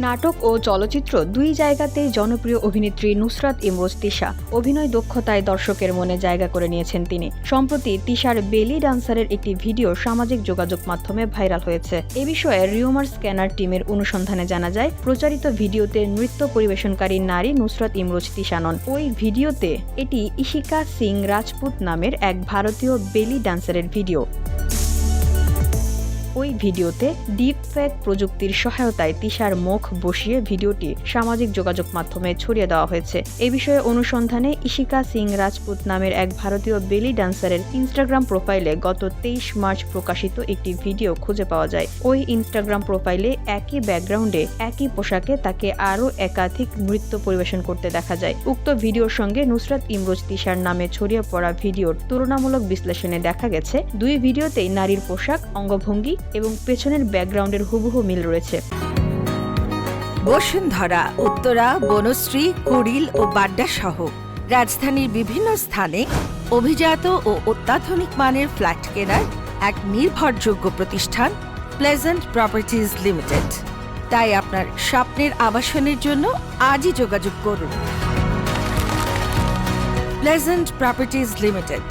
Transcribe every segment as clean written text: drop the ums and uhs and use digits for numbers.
নাটক ও চলচ্চিত্র দুই জায়গাতেই জনপ্রিয় অভিনেত্রী নুসরাত ইমরোজ তিশা অভিনয় দক্ষতায় দর্শকের মনে জায়গা করে নিয়েছেন তিনি। সম্প্রতি তিশার বেলি ডান্সারের একটি ভিডিও সামাজিক যোগাযোগ মাধ্যমে ভাইরাল হয়েছে। এ বিষয়ে রিউমার স্ক্যানার টিমের অনুসন্ধানে জানা যায়, প্রচারিত ভিডিওতে নৃত্য পরিবেশনকারী নারী নুসরাত ইমরোজ তিশা নন। ওই ভিডিওতে এটি ইশিকা সিং রাজপুত নামের এক ভারতীয় বেলি ডান্সারের ভিডিও। ওই ভিডিওতে ডিপফেক প্রযুক্তির সহায়তায় তিশার মুখ বসিয়ে ভিডিওটি সামাজিক যোগাযোগ মাধ্যমে ছড়িয়ে দেওয়া হয়েছে। এ বিষয়ে অনুসন্ধানে ইশিকা সিং রাজপুত নামের এক ভারতীয় বেলি ডান্সারের ইনস্টাগ্রাম প্রোফাইলে গত 23 মার্চ প্রকাশিত একটি ভিডিও খুঁজে পাওয়া যায়। ওই ইনস্টাগ্রাম প্রোফাইলে একই ব্যাকগ্রাউন্ডে একই পোশাকে তাকে আরও একাধিক নৃত্য পরিবেশন করতে দেখা যায়। উক্ত ভিডিওর সঙ্গে নুসরাত ইমরোজ তিশার নামে ছড়িয়ে পড়া ভিডিওর তুলনামূলক বিশ্লেষণে দেখা গেছে, দুই ভিডিওতেই নারীর পোশাক, অঙ্গভঙ্গি এবং পেছনের ব্যাকগ্রাউন্ডের হুবহু মিল রয়েছে। বসুন্ধরা, উত্তরা, বনশ্রী, কুড়িল ও বাড্ডা সহ রাজধানীর বিভিন্ন স্থানে অভিজাত ও অত্যাধুনিক মানের ফ্ল্যাট কেনার এক নির্ভরযোগ্য প্রতিষ্ঠান প্লেজেন্ট প্রপার্টিজ লিমিটেড। তাই আপনার স্বপ্নের আবাসনের জন্য আজই যোগাযোগ করুন। Pleasant properties limited,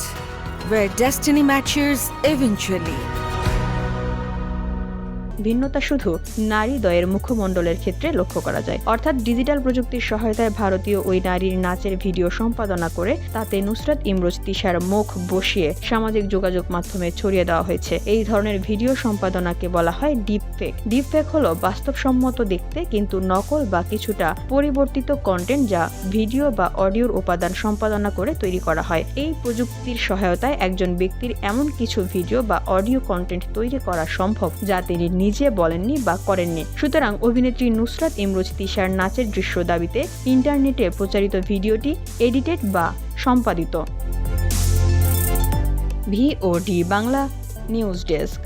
where destiny matches eventually. ভিন্নতা শুধু নারীদ্বয়ের মুখমণ্ডলের ক্ষেত্রে লক্ষ্য করা যায়। অর্থাৎ ডিজিটাল প্রযুক্তির সহায়তায় ভারতীয় ওই নারীর নাচের ভিডিও সম্পাদনা করে তাতে নুসরাত ইমরোজ তিশার মুখ বসিয়ে সামাজিক যোগাযোগ মাধ্যমে ছড়িয়ে দেওয়া হয়েছে। এই ধরনের ভিডিও সম্পাদনাকে বলা হয় ডিপফেক। ডিপফেক হলো বাস্তবসম্মত দেখতে কিন্তু নকল বা কিছুটা পরিবর্তিত কন্টেন্ট, যা ভিডিও বা অডিওর উপাদান সম্পাদনা করে তৈরি করা হয়। এই প্রযুক্তির সহায়তায় একজন ব্যক্তির এমন কিছু ভিডিও বা অডিও কন্টেন্ট তৈরি করা সম্ভব যা তিনি নিজে বলেননি বা করেননি। সুতরাং অভিনেত্রী নুসরাত ইমরোজ তিশার নাচের দৃশ্য দাবিতে ইন্টারনেটে প্রচারিত ভিডিওটি এডিটেড বা সম্পাদিত। VOD Bangla news desk.